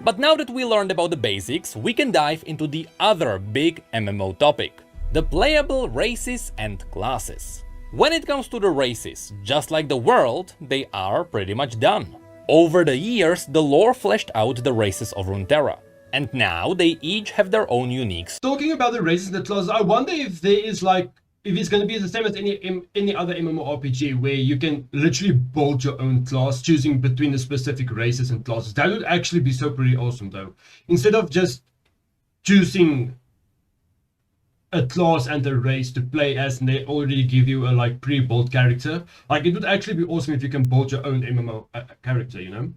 But now that we learned about the basics, we can dive into the other big MMO topic, the playable races and classes. When it comes to the races, just like the world, they are pretty much done. Over the years, the lore fleshed out the races of Runeterra, and now they each have their own unique. Talking about the races and the classes, I wonder if there is if it's going to be the same as any other MMORPG where you can literally build your own class, choosing between the specific races and classes. That would actually be so pretty awesome, though. Instead of just choosing a class and a race to play as, and they already give you a pre-built character. It would actually be awesome if you can build your own MMO character, you know?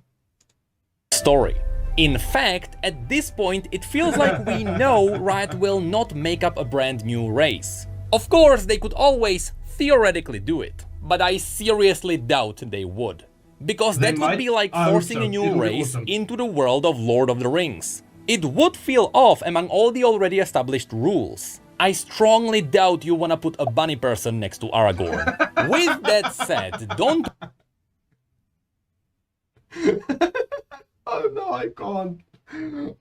Story. In fact, at this point, it feels like we know Riot will not make up a brand new race. Of course, they could always theoretically do it, but I seriously doubt they would. Because that would be like forcing a new race into the world of Lord of the Rings. It would feel off among all the already established rules. I strongly doubt you wanna put a bunny person next to Aragorn. With that said, don't... Oh no, I can't.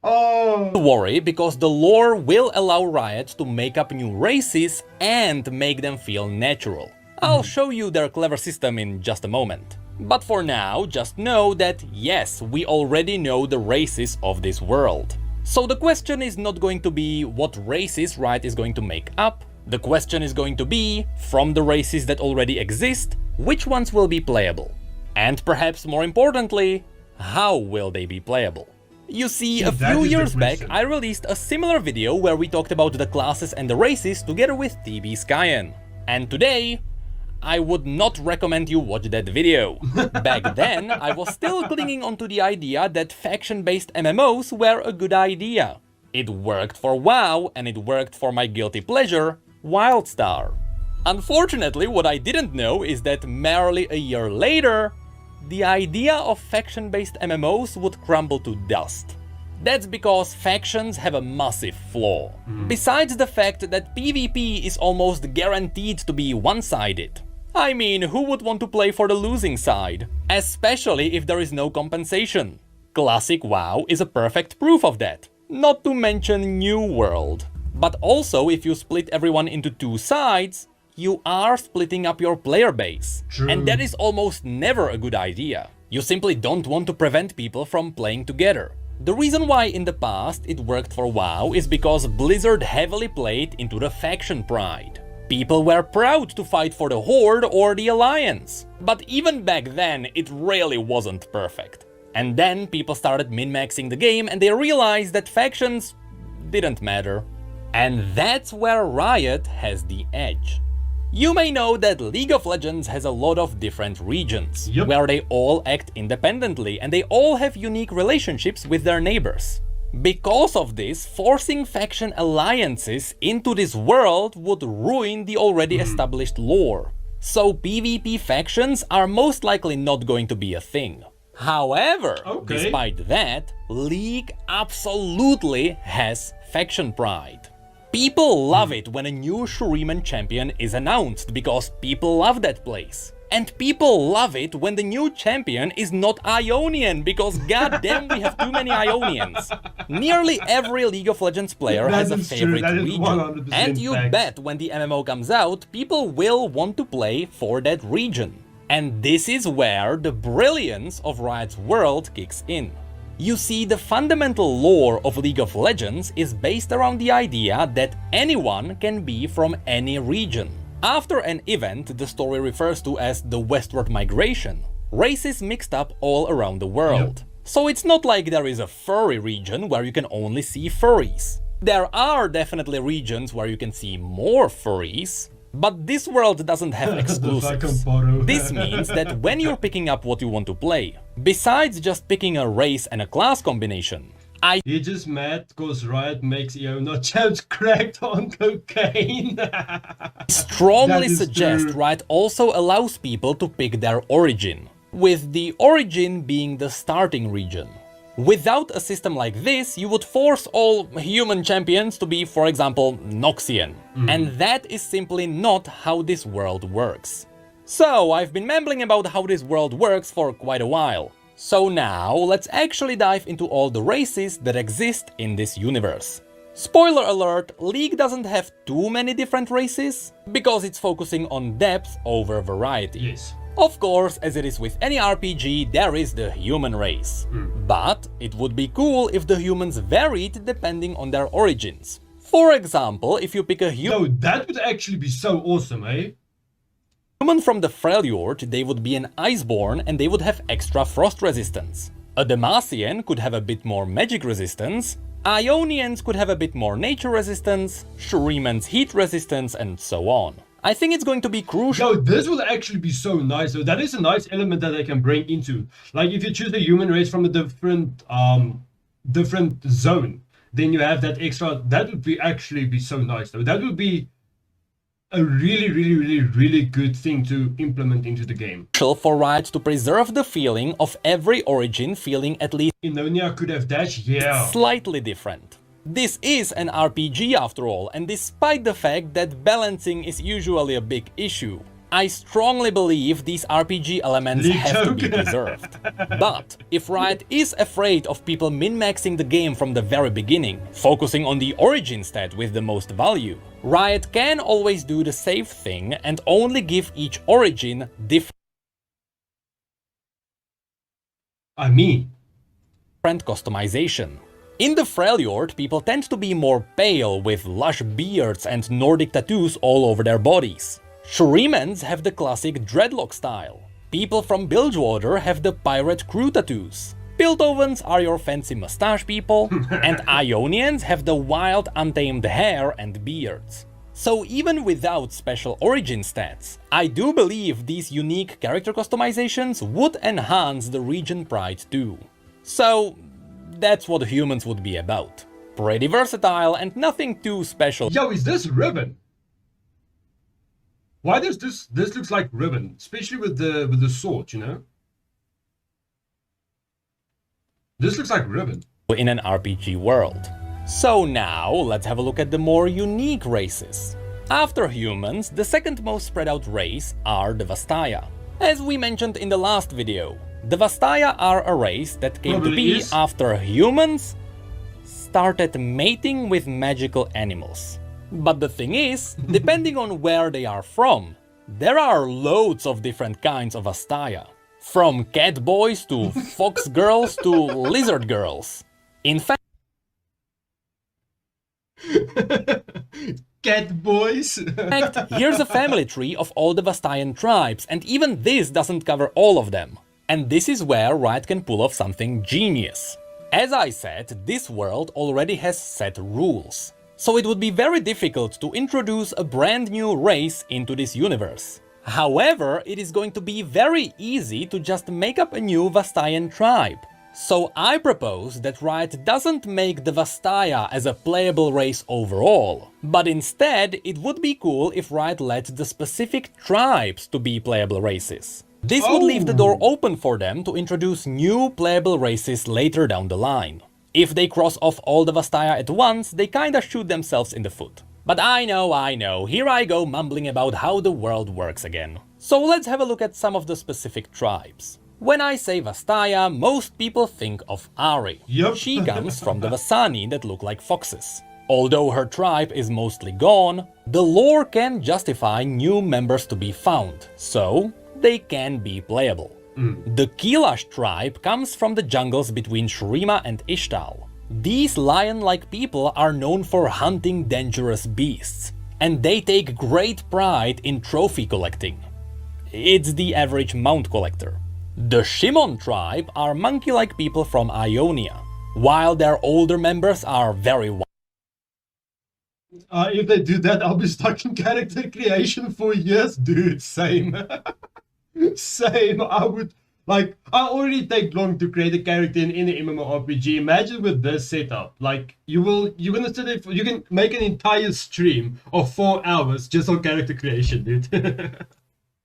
Oh. worry, because the lore will allow Riot to make up new races and make them feel natural. I'll show you their clever system in just a moment. But for now, just know that yes, we already know the races of this world. So the question is not going to be what races Riot is going to make up. The question is going to be, from the races that already exist, which ones will be playable? And perhaps more importantly, how will they be playable? You see, a few years back, I released a similar video where we talked about the classes and the races together with TB Skyen. And today, I would not recommend you watch that video. Back then, I was still clinging onto the idea that faction-based MMOs were a good idea. It worked for WoW, and it worked for my guilty pleasure, WildStar. Unfortunately, what I didn't know is that merely a year later, the idea of faction-based MMOs would crumble to dust. That's because factions have a massive flaw. Besides the fact that PvP is almost guaranteed to be one-sided. I mean, who would want to play for the losing side? Especially if there is no compensation. Classic WoW is a perfect proof of that. Not to mention New World. But also, if you split everyone into two sides, you are splitting up your player base. True. And that is almost never a good idea. You simply don't want to prevent people from playing together. The reason why in the past it worked for WoW is because Blizzard heavily played into the faction pride. People were proud to fight for the Horde or the Alliance. But even back then, it really wasn't perfect. And then people started min-maxing the game and they realized that factions didn't matter. And that's where Riot has the edge. You may know that League of Legends has a lot of different regions, where they all act independently and they all have unique relationships with their neighbors. Because of this, forcing faction alliances into this world would ruin the already established lore. So PvP factions are most likely not going to be a thing. However, despite that, League absolutely has faction pride. People love it when a new Shuriman champion is announced, because people love that place. And people love it when the new champion is not Ionian, because goddamn we have too many Ionians. Nearly every League of Legends player has a favorite region. And you bet when the MMO comes out, people will want to play for that region. And this is where the brilliance of Riot's world kicks in. You see, the fundamental lore of League of Legends is based around the idea that anyone can be from any region. After an event the story refers to as the westward migration, races mixed up all around the world. So it's not like there is a furry region where you can only see furries. There are definitely regions where you can see more furries, but this world doesn't have exclusives. This means that when you're picking up what you want to play, besides just picking a race and a class combination, You're just mad because Riot makes Iona champs cracked on cocaine. strongly suggest Riot also allows people to pick their origin, with the origin being the starting region. Without a system like this, you would force all human champions to be, for example, Noxian. And that is simply not how this world works. So, I've been mumbling about how this world works for quite a while. So now, let's actually dive into all the races that exist in this universe. Spoiler alert, League doesn't have too many different races, because it's focusing on depth over variety. Yes. Of course, as it is with any RPG, there is the human race. But it would be cool if the humans varied depending on their origins. For example, if you pick a Yo, that would actually be so awesome, eh? human from the Freljord, they would be an Iceborn and they would have extra frost resistance. A Demacian could have a bit more magic resistance, Ionians could have a bit more nature resistance, Shuriman's heat resistance, and so on. I think it's going to be crucial. Yo, this will actually be so nice. So that is a nice element that they can bring into. Like if you choose the human race from a different zone, then you have that extra. That would be actually be so nice though. That would be a really good thing to implement into the game. For Riot to preserve the feeling of every origin feeling at least Inonia could have dash, yeah. slightly different. This is an RPG after all, and despite the fact that balancing is usually a big issue, I strongly believe these RPG elements have to be preserved. But if Riot is afraid of people min-maxing the game from the very beginning, focusing on the origin stat with the most value, Riot can always do the safe thing and only give each origin different customization. In the Freljord, people tend to be more pale with lush beards and Nordic tattoos all over their bodies. Shurimans have the classic dreadlock style. People from Bilgewater have the pirate crew tattoos. Piltovans are your fancy mustache people, and Ionians have the wild untamed hair and beards. So even without special origin stats, I do believe these unique character customizations would enhance the region pride too. So that's what humans would be about. Pretty versatile and nothing too special. Yo, is this ribbon? Why does this looks like ribbon, especially with the sword, you know? This looks like ribbon. In an RPG world. So now, let's have a look at the more unique races. After humans, the second most spread out race are the Vastaya. As we mentioned in the last video, the Vastaya are a race that came to be after humans started mating with magical animals. But the thing is, depending on where they are from, there are loads of different kinds of Vastaya. From cat boys to fox girls to lizard girls. In fact, cat boys. Here's a family tree of all the Vastayan tribes, and even this doesn't cover all of them. And this is where Riot can pull off something genius. As I said, this world already has set rules. So it would be very difficult to introduce a brand new race into this universe. However, it is going to be very easy to just make up a new Vastayan tribe. So I propose that Riot doesn't make the Vastaya as a playable race overall, but instead it would be cool if Riot let the specific tribes to be playable races. This would leave the door open for them to introduce new playable races later down the line. If they cross off all the Vastaya at once, they kinda shoot themselves in the foot. But I know, here I go mumbling about how the world works again. So let's have a look at some of the specific tribes. When I say Vastaya, most people think of Ari. Yep. She comes from the Vasani that look like foxes. Although her tribe is mostly gone, the lore can justify new members to be found, so they can be playable. The Kilash tribe comes from the jungles between Shurima and Ishtal. These lion-like people are known for hunting dangerous beasts, and they take great pride in trophy collecting. It's the average mount collector. The Shimon tribe are monkey-like people from Ionia, while their older members are very wise. If they do that, I'll be stuck in character creation for years, dude. Same. Same. I already take long to create a character in any MMORPG. Imagine with this setup. Like, you're gonna sit there you can make an entire stream of 4 hours just on character creation, dude.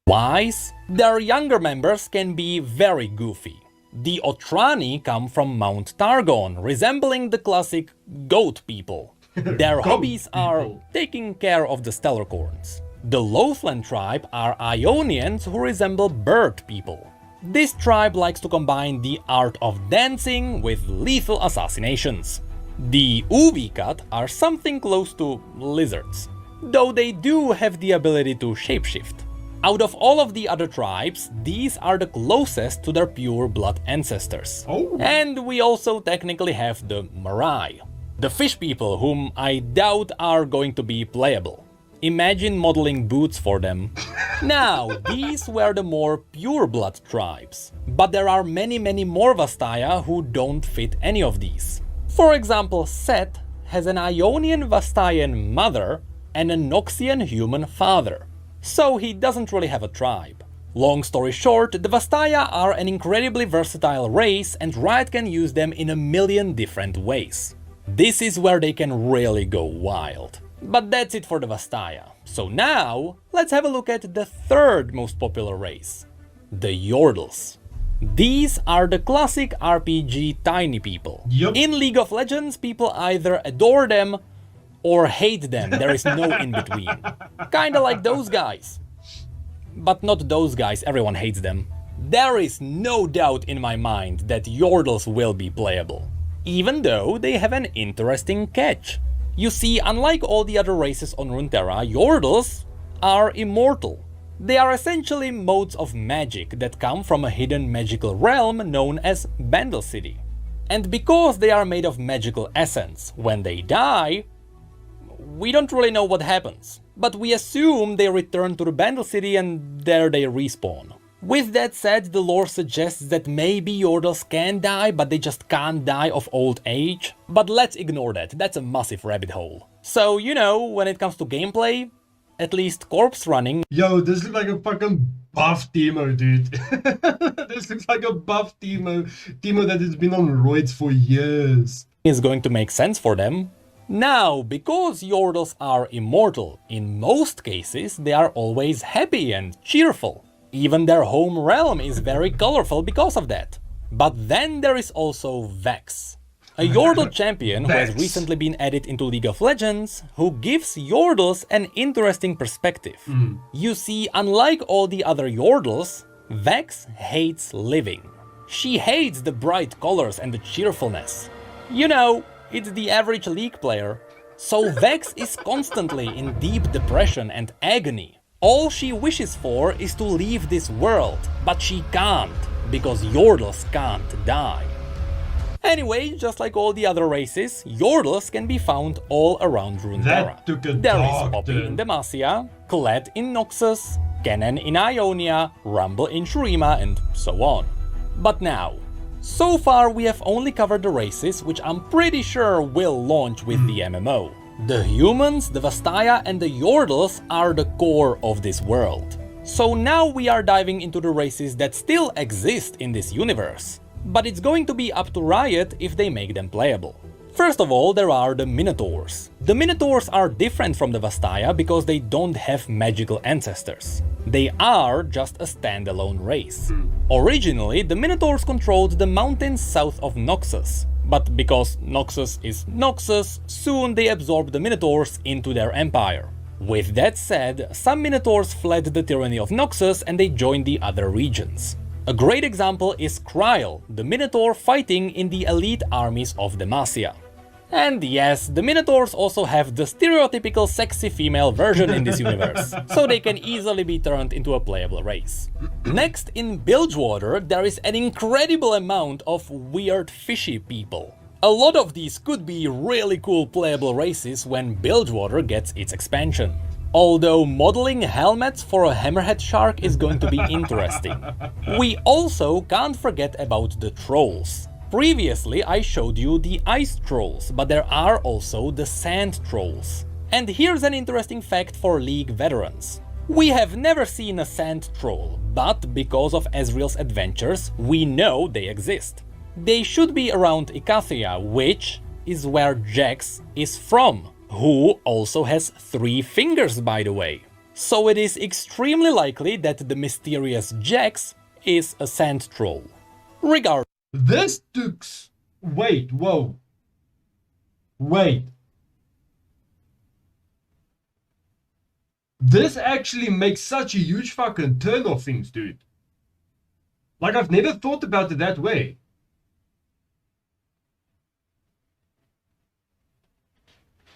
Wise, their younger members can be very goofy. The Otrani come from Mount Targon, resembling the classic goat people. Their hobbies are taking care of the Stellarcorns. The Lothland tribe are Ionians who resemble bird people. This tribe likes to combine the art of dancing with lethal assassinations. The Uvikat are something close to lizards, though they do have the ability to shapeshift. Out of all of the other tribes, these are the closest to their pure blood ancestors. Oh. And we also technically have the Marai, the fish people whom I doubt are going to be playable. Imagine modeling boots for them. Now, these were the more pure blood tribes, but there are many more Vastaya who don't fit any of these. For example, Set has an Ionian Vastayan mother and a Noxian human father, so he doesn't really have a tribe. Long story short, the Vastaya are an incredibly versatile race and Riot can use them in a million different ways. This is where they can really go wild. But that's it for the Vastaya. So now, let's have a look at the third most popular race, the Yordles. These are the classic RPG tiny people. Yep. In League of Legends, people either adore them or hate them, there is no in between. Kinda like those guys. But not those guys, everyone hates them. There is no doubt in my mind that Yordles will be playable, even though they have an interesting catch. You see, unlike all the other races on Runeterra, Yordles are immortal. They are essentially modes of magic that come from a hidden magical realm known as Bandle City. And because they are made of magical essence, when they die, we don't really know what happens. But we assume they return to the Bandle City and there they respawn. With that said, the lore suggests that maybe Yordles can die, but they just can't die of old age. But let's ignore that, that's a massive rabbit hole. So, you know, when it comes to gameplay, at least corpse running... Yo, this looks like a fucking buff Teemo, dude. This looks like a buff Teemo. Teemo that has been on roids for years. ...is going to make sense for them. Now, because Yordles are immortal, in most cases they are always happy and cheerful. Even their home realm is very colorful because of that. But then there is also Vex, a Yordle champion who has recently been added into League of Legends, who gives Yordles an interesting perspective. You see, unlike all the other Yordles, Vex hates living. She hates the bright colors and the cheerfulness. You know, it's the average League player. So Vex is constantly in deep depression and agony. All she wishes for is to leave this world, but she can't, because Yordles can't die. Anyway, just like all the other races, Yordles can be found all around Runeterra. There is Poppy in Demacia, Kled in Noxus, Kennen in Ionia, Rumble in Shurima, and so on. But now, so far we have only covered the races which I'm pretty sure will launch with the MMO. The humans, the Vastaya and the Yordles are the core of this world. So now we are diving into the races that still exist in this universe. But it's going to be up to Riot if they make them playable. First of all, there are the Minotaurs. The Minotaurs are different from the Vastaya because they don't have magical ancestors. They are just a standalone race. Originally, the Minotaurs controlled the mountains south of Noxus. But because Noxus is Noxus, soon they absorbed the Minotaurs into their empire. With that said, some Minotaurs fled the tyranny of Noxus and they joined the other regions. A great example is Kryl, the Minotaur fighting in the elite armies of Demacia. And yes, the Minotaurs also have the stereotypical sexy female version in this universe, so they can easily be turned into a playable race. Next, in Bilgewater, there is an incredible amount of weird fishy people. A lot of these could be really cool playable races when Bilgewater gets its expansion. Although modeling helmets for a hammerhead shark is going to be interesting. We also can't forget about the trolls. Previously I showed you the ice trolls, but there are also the sand trolls. And here's an interesting fact for League veterans. We have never seen a sand troll, but because of Ezreal's adventures, we know they exist. They should be around Icathia, which is where Jax is from, who also has 3 fingers, by the way. So it is extremely likely that the mysterious Jax is a sand troll. Regardless. This took... Wait, whoa. Wait. This actually makes such a huge fucking turn of things, dude. Like, I've never thought about it that way.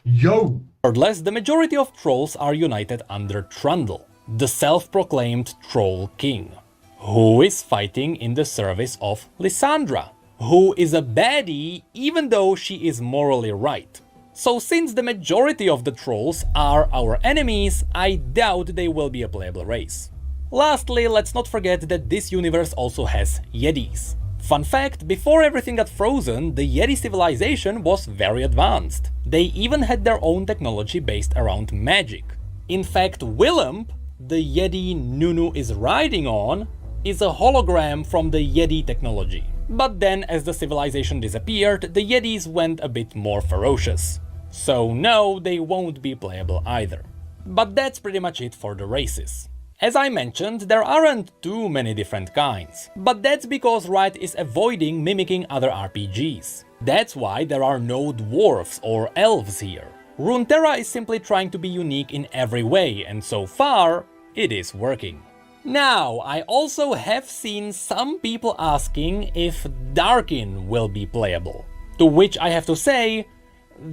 Yo! Regardless, the majority of trolls are united under Trundle, the self-proclaimed Troll King, who is fighting in the service of Lysandra, who is a baddie even though she is morally right. So since the majority of the trolls are our enemies, I doubt they will be a playable race. Lastly, let's not forget that this universe also has Yetis. Fun fact, before everything got frozen, the Yeti civilization was very advanced. They even had their own technology based around magic. In fact, Willump, the Yeti Nunu is riding on, is a hologram from the Yeti technology. But then, as the civilization disappeared, the Yetis went a bit more ferocious. So no, they won't be playable either. But that's pretty much it for the races. As I mentioned, there aren't too many different kinds, but that's because Riot is avoiding mimicking other RPGs. That's why there are no dwarves or elves here. Runeterra is simply trying to be unique in every way, and so far, it is working. Now, I also have seen some people asking if Darkin will be playable. To which I have to say,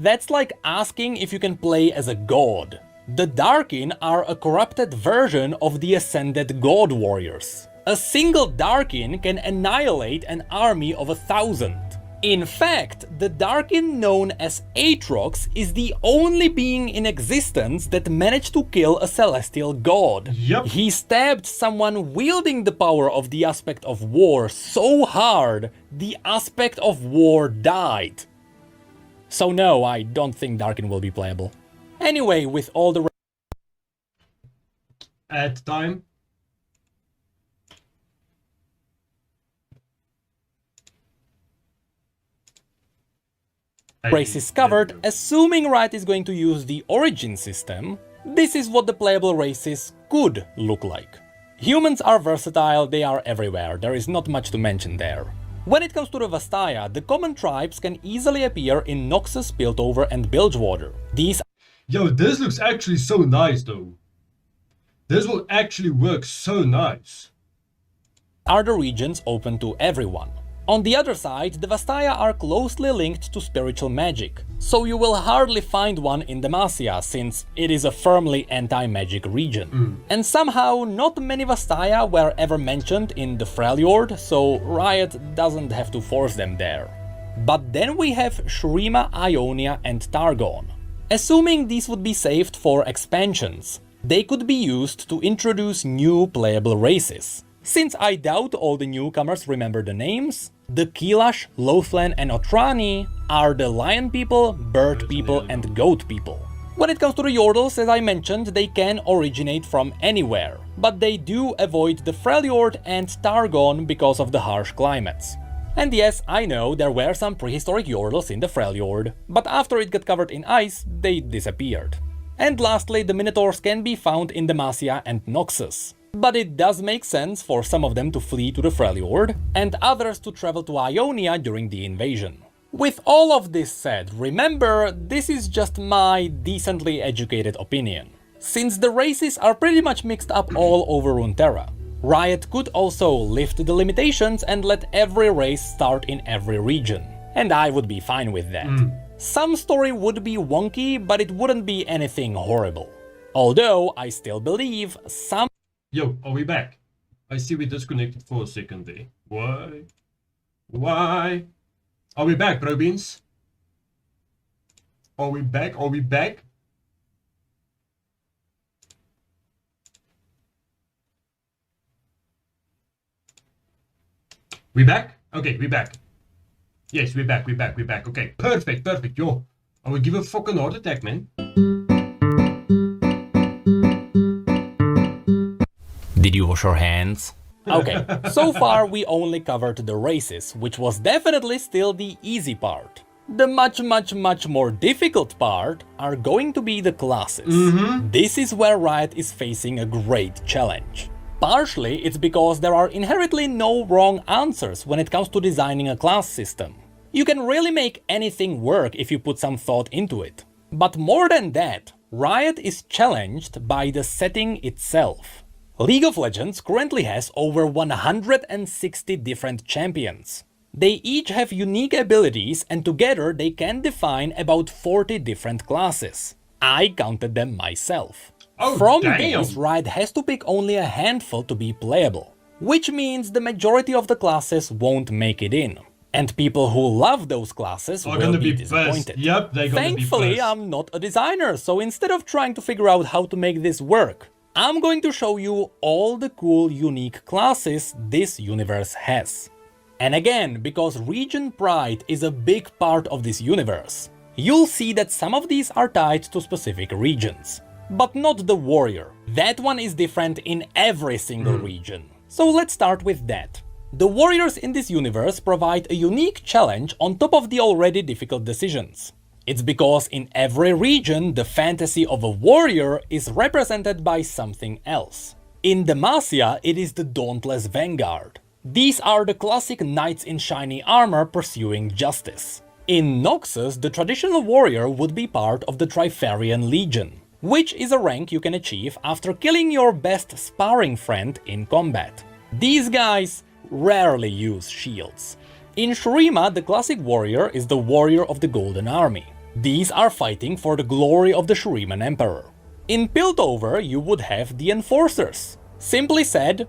that's like asking if you can play as a god. The Darkin are a corrupted version of the Ascended God Warriors. A single Darkin can annihilate an army of 1,000. In fact, the Darkin known as Aatrox is the only being in existence that managed to kill a celestial god. Yep. He stabbed someone wielding the power of the Aspect of War so hard, the Aspect of War died. So no, I don't think Darkin will be playable. Anyway, with all the At time. races covered, assuming Riot is going to use the origin system, this is what the playable races could look like. Humans are versatile, they are everywhere, there is not much to mention there. When it comes to the Vastaya, the common tribes can easily appear in Noxus, Piltover and Bilgewater. These Yo, this looks actually so nice though. This will actually work so nice. are the regions open to everyone. On the other side, the Vastaya are closely linked to spiritual magic, so you will hardly find one in Demacia, since it is a firmly anti-magic region. And somehow, not many Vastaya were ever mentioned in the Freljord, so Riot doesn't have to force them there. But then we have Shurima, Ionia and Targon. Assuming these would be saved for expansions, they could be used to introduce new playable races. Since I doubt all the newcomers remember the names, the Kilash, Lothlan and Otrani are the lion people, bird people and goat people. When it comes to the Yordles, as I mentioned, they can originate from anywhere, but they do avoid the Freljord and Targon because of the harsh climates. And yes, I know there were some prehistoric Yordles in the Freljord, but after it got covered in ice, they disappeared. And lastly, the Minotaurs can be found in Demacia and Noxus. But it does make sense for some of them to flee to the Freljord, and others to travel to Ionia during the invasion. With all of this said, remember, this is just my decently educated opinion. Since the races are pretty much mixed up all over Runeterra, Riot could also lift the limitations and let every race start in every region. And I would be fine with that. Some story would be wonky, but it wouldn't be anything horrible. Although, I still believe some... Yo, are we back? I see we disconnected for a second there. Why? Why? Are we back, bro beans? Are we back? Are we back? We back? Okay, we back. Yes, we back. Okay, perfect. Yo, I would give a fucking heart attack, man. Did you wash your hands? Okay, so far we only covered the races, which was definitely still the easy part. The much more difficult part are going to be the classes. This is where Riot is facing a great challenge. Partially, it's because there are inherently no wrong answers when it comes to designing a class system. You can really make anything work if you put some thought into it. But more than that, Riot is challenged by the setting itself. League of Legends currently has over 160 different champions. They each have unique abilities and together they can define about 40 different classes. I counted them myself. From these, Riot has to pick only a handful to be playable, which means the majority of the classes won't make it in. And people who love those classes will be disappointed. Yep, they're gonna Thankfully, be I'm not a designer, so instead of trying to figure out how to make this work, I'm going to show you all the cool, unique classes this universe has. And again, because region pride is a big part of this universe, you'll see that some of these are tied to specific regions. But not the warrior. That one is different in every single region. So let's start with that. The warriors in this universe provide a unique challenge on top of the already difficult decisions. It's because in every region the fantasy of a warrior is represented by something else. In Demacia it is the Dauntless Vanguard. These are the classic knights in shiny armor pursuing justice. In Noxus, the traditional warrior would be part of the Trifarian Legion, which is a rank you can achieve after killing your best sparring friend in combat. These guys rarely use shields. In Shurima, the classic warrior is the warrior of the Golden Army. These are fighting for the glory of the Shuriman Emperor. In Piltover, you would have the Enforcers. Simply said,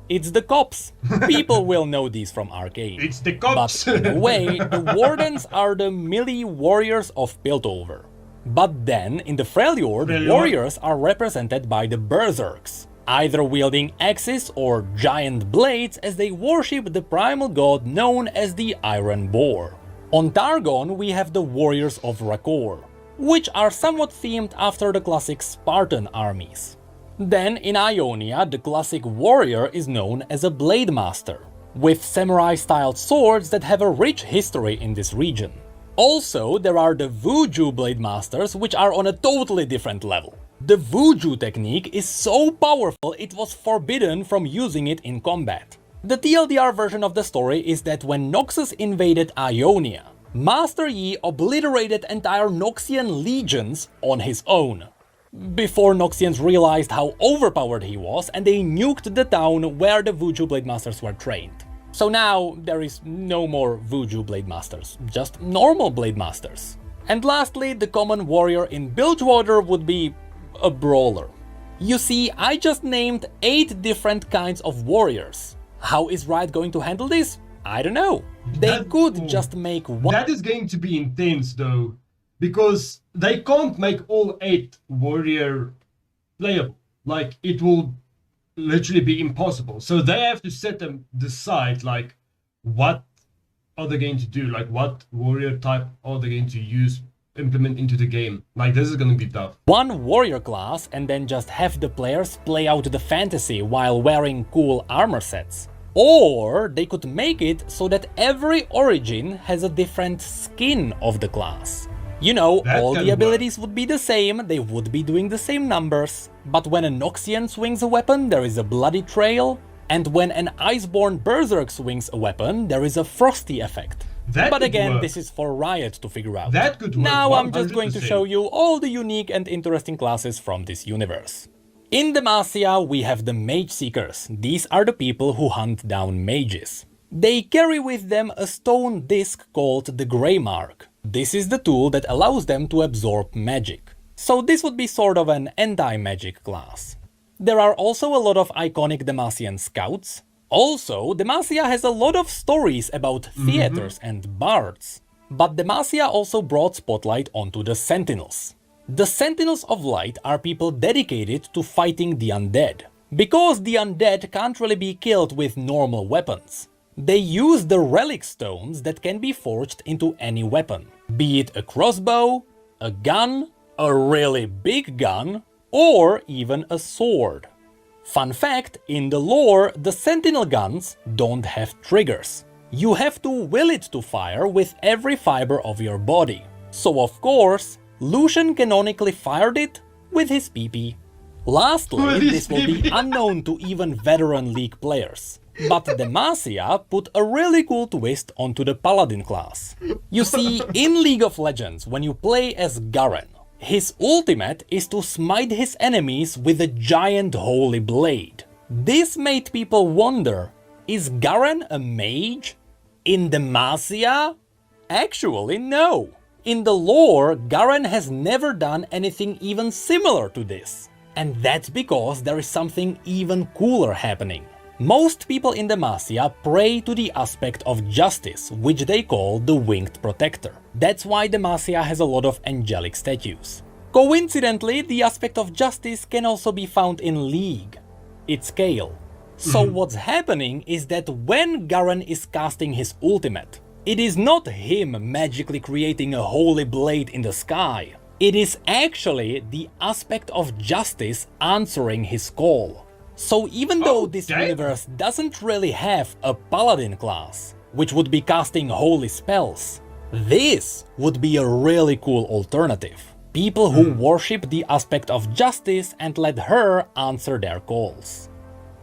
it's the cops. People will know these from Arcane. It's the cops! But in a way, the Wardens are the melee warriors of Piltover. But then, in the Freljord, warriors are represented by the Berserks, either wielding axes or giant blades as they worship the primal god known as the Iron Boar. On Targon we have the Warriors of Rakor, which are somewhat themed after the classic Spartan armies. Then in Ionia the classic warrior is known as a Blade Master, with samurai-styled swords that have a rich history in this region. Also, there are the Vuju Blade Masters, which are on a totally different level. The Vuju technique is so powerful it was forbidden from using it in combat. The TLDR version of the story is that when Noxus invaded Ionia, Master Yi obliterated entire Noxian legions on his own. Before Noxians realized how overpowered he was and they nuked the town where the Vuju Blade Masters were trained. So now there is no more Vuju Blade Masters, just normal Blade Masters. And lastly, the common warrior in Bilgewater would be a brawler. You see, I just named 8 different kinds of warriors. How is Riot going to handle this? I don't know. They could just make one. That is going to be intense though, because they can't make all 8 warrior playable. Like, it will literally be impossible. So they have to set them decide like what are they going to do, like what warrior type are they going to use, implement into the game. Like, this is going to be tough. One warrior class and then just have the players play out the fantasy while wearing cool armor sets. Or they could make it so that every origin has a different skin of the class. You know, all the abilities would be the same, they would be doing the same numbers, but when a Noxian swings a weapon, there is a bloody trail, and when an Iceborne Berserk swings a weapon, there is a frosty effect. But again, this is for Riot to figure out. That could work. Now I'm just going to show you all the unique and interesting classes from this universe. In Demacia, we have the Mage Seekers. These are the people who hunt down mages. They carry with them a stone disc called the Grey Mark. This is the tool that allows them to absorb magic. So this would be sort of an anti-magic class. There are also a lot of iconic Demacian scouts. Also, Demacia has a lot of stories about theaters and bards. But Demacia also brought spotlight onto the Sentinels. The Sentinels of Light are people dedicated to fighting the undead. Because the undead can't really be killed with normal weapons. They use the relic stones that can be forged into any weapon, be it a crossbow, a gun, a really big gun, or even a sword. Fun fact, in the lore, the Sentinel guns don't have triggers. You have to will it to fire with every fiber of your body. So of course, Lucian canonically fired it with his PP. Lastly, this will be unknown to even veteran League players. But Demacia put a really cool twist onto the Paladin class. You see, in League of Legends, when you play as Garen, his ultimate is to smite his enemies with a giant holy blade. This made people wonder, is Garen a mage? In Demacia? Actually, no. In the lore, Garen has never done anything even similar to this. And that's because there is something even cooler happening. Most people in Demacia pray to the aspect of justice, which they call the Winged Protector. That's why Demacia has a lot of angelic statues. Coincidentally, the aspect of justice can also be found in League, its scale. So what's happening is that when Garen is casting his ultimate, it is not him magically creating a holy blade in the sky. It is actually the aspect of justice answering his call. So even though this universe doesn't really have a paladin class, which would be casting holy spells, this would be a really cool alternative. People who worship the aspect of justice and let her answer their calls.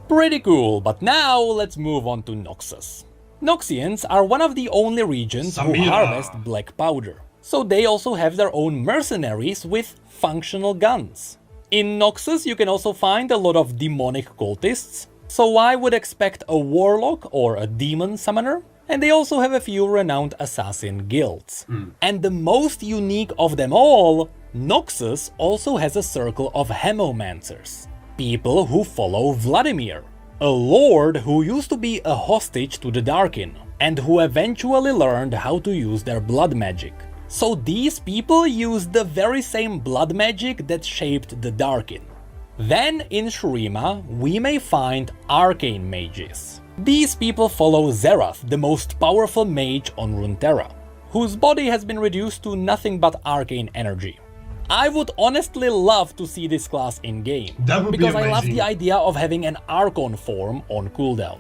Pretty cool, but now let's move on to Noxus. Noxians are one of the only regions who harvest black powder, so they also have their own mercenaries with functional guns. In Noxus you can also find a lot of demonic cultists, so I would expect a warlock or a demon summoner, and they also have a few renowned assassin guilds. And the most unique of them all, Noxus also has a circle of hemomancers, people who follow Vladimir, a lord who used to be a hostage to the Darkin, and who eventually learned how to use their blood magic. So these people use the very same blood magic that shaped the Darkin. Then in Shurima we may find arcane mages. These people follow Zerath, the most powerful mage on Runeterra, whose body has been reduced to nothing but arcane energy. I would honestly love to see this class in-game, because I love the idea of having an Archon form on cooldown.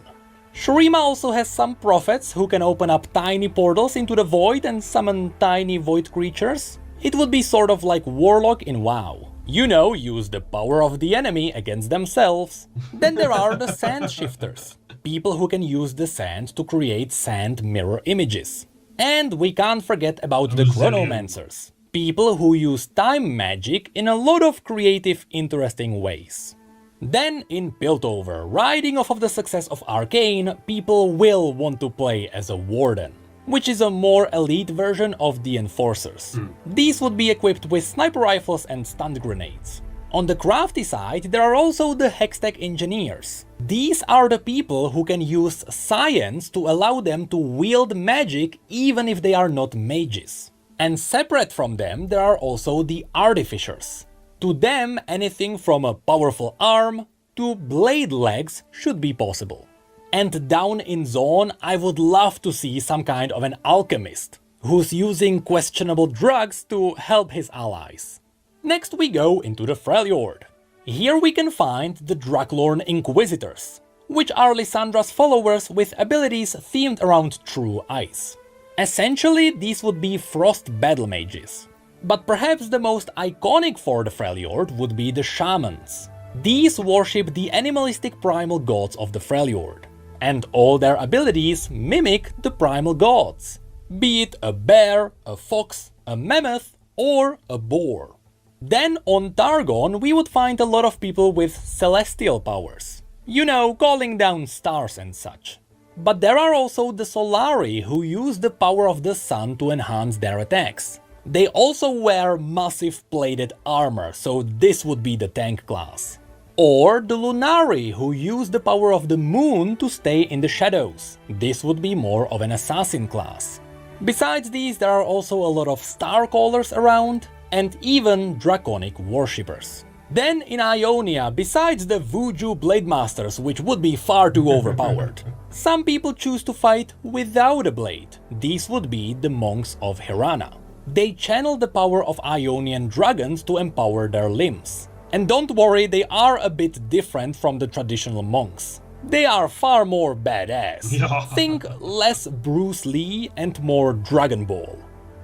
Shurima also has some prophets who can open up tiny portals into the void and summon tiny void creatures. It would be sort of like Warlock in WoW. You know, use the power of the enemy against themselves. Then there are the Sand Shifters, people who can use the sand to create sand mirror images. And we can't forget about the Chronomancers, people who use time magic in a lot of creative, interesting ways. Then in Piltover, riding off of the success of Arcane, people will want to play as a Warden, which is a more elite version of the Enforcers. These would be equipped with sniper rifles and stun grenades. On the crafty side, there are also the Hextech Engineers. These are the people who can use science to allow them to wield magic even if they are not mages. And separate from them, there are also the Artificers. To them, anything from a powerful arm to blade legs should be possible. And down in Zone, I would love to see some kind of an alchemist, who's using questionable drugs to help his allies. Next we go into the Freljord. Here we can find the Draklorn Inquisitors, which are Lyssandra's followers with abilities themed around true ice. Essentially, these would be frost battle mages. But perhaps the most iconic for the Freljord would be the Shamans. These worship the animalistic primal gods of the Freljord, and all their abilities mimic the primal gods, be it a bear, a fox, a mammoth, or a boar. Then on Targon we would find a lot of people with celestial powers, you know, calling down stars and such. But there are also the Solari who use the power of the sun to enhance their attacks. They also wear massive plated armor, so this would be the tank class. Or the Lunari, who use the power of the moon to stay in the shadows. This would be more of an assassin class. Besides these, there are also a lot of Starcallers around, and even Draconic worshippers. Then in Ionia, besides the Vuju Blademasters, which would be far too overpowered, some people choose to fight without a blade. These would be the monks of Hirana. They channel the power of Ionian dragons to empower their limbs. And don't worry, they are a bit different from the traditional monks. They are far more badass. Think less Bruce Lee and more Dragon Ball.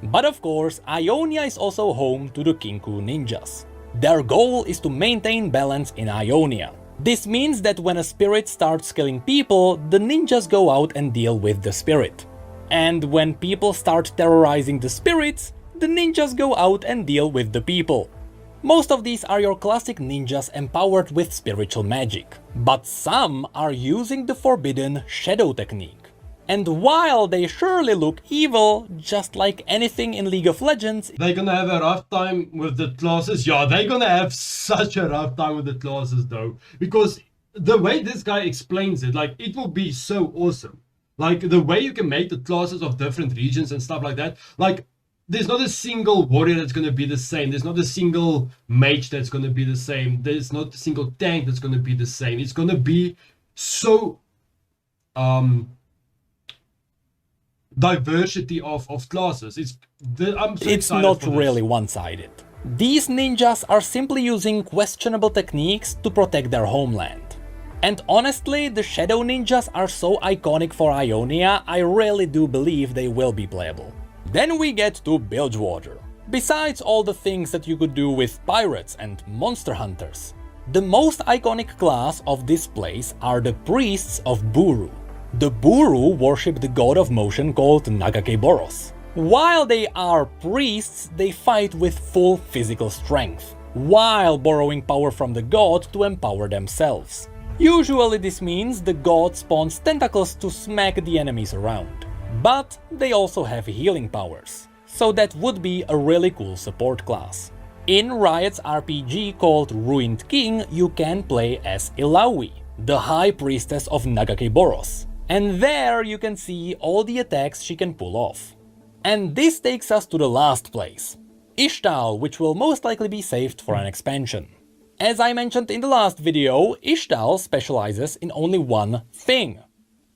But of course, Ionia is also home to the Kinku ninjas. Their goal is to maintain balance in Ionia. This means that when a spirit starts killing people, the ninjas go out and deal with the spirit. And when people start terrorizing the spirits, the ninjas go out and deal with the people. Most of these are your classic ninjas empowered with spiritual magic, but some are using the forbidden shadow technique. And while they surely look evil, just like anything in League of Legends, they're gonna have a rough time with the classes. Yeah, they're gonna have such a rough time with the classes though. Because the way this guy explains it, like, it will be so awesome. Like, the way you can make the classes of different regions and stuff like that. Like, there's not a single warrior that's gonna be the same. There's not a single mage that's gonna be the same. There's not a single tank that's gonna be the same. It's gonna be so... diversity of classes. It's not really one-sided. These ninjas are simply using questionable techniques to protect their homeland. And honestly, the shadow ninjas are so iconic for Ionia, I really do believe they will be playable. Then we get to Bilgewater. Besides all the things that you could do with pirates and monster hunters, the most iconic class of this place are the priests of Buru. The Buru worship the god of motion called Nagakeboros. While they are priests, they fight with full physical strength, while borrowing power from the god to empower themselves. Usually this means the god spawns tentacles to smack the enemies around. But they also have healing powers, so that would be a really cool support class. In Riot's RPG called Ruined King, you can play as Illaoi, the high priestess of Nagakeboros. And there you can see all the attacks she can pull off. And this takes us to the last place, Ixtal, which will most likely be saved for an expansion. As I mentioned in the last video, Ixtal specializes in only one thing: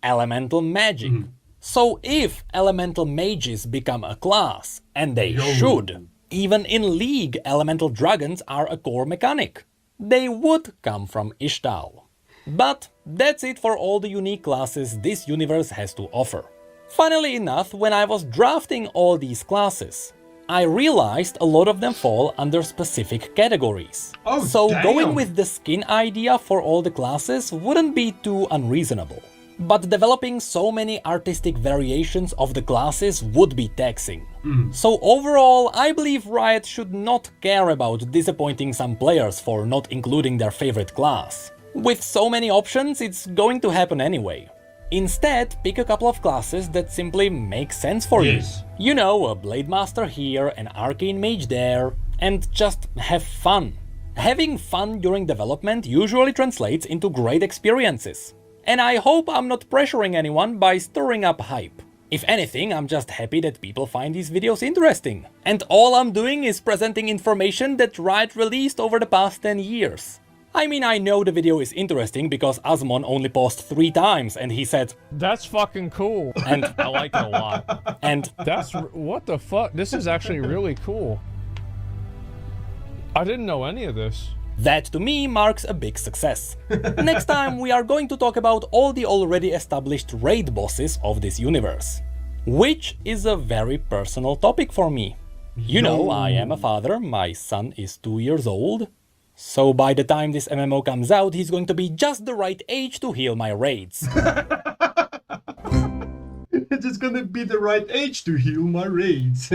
elemental magic. So if elemental mages become a class, and they should, even in League elemental dragons are a core mechanic, they would come from Ixtal. But that's it for all the unique classes this universe has to offer. Funnily enough, when I was drafting all these classes, I realized a lot of them fall under specific categories. So going with the skin idea for all the classes wouldn't be too unreasonable. But developing so many artistic variations of the classes would be taxing. So overall, I believe Riot should not care about disappointing some players for not including their favorite class. With so many options, it's going to happen anyway. Instead, pick a couple of classes that simply make sense for you. You know, a Blade Master here, an Arcane Mage there, and just have fun. Having fun during development usually translates into great experiences. And I hope I'm not pressuring anyone by stirring up hype. If anything, I'm just happy that people find these videos interesting. And all I'm doing is presenting information that Riot released over the past 10 years. I mean, I know the video is interesting because Asmon only paused 3 times and he said, "That's fucking cool." And I like it a lot. And what the fuck? This is actually really cool. I didn't know any of this. That to me marks a big success. Next time we are going to talk about all the already established raid bosses of this universe, which is a very personal topic for me. You know, I am a father, my son is 2 years old. So by the time this MMO comes out, he's going to be just the right age to heal my raids. It's gonna be the right age to heal my raids.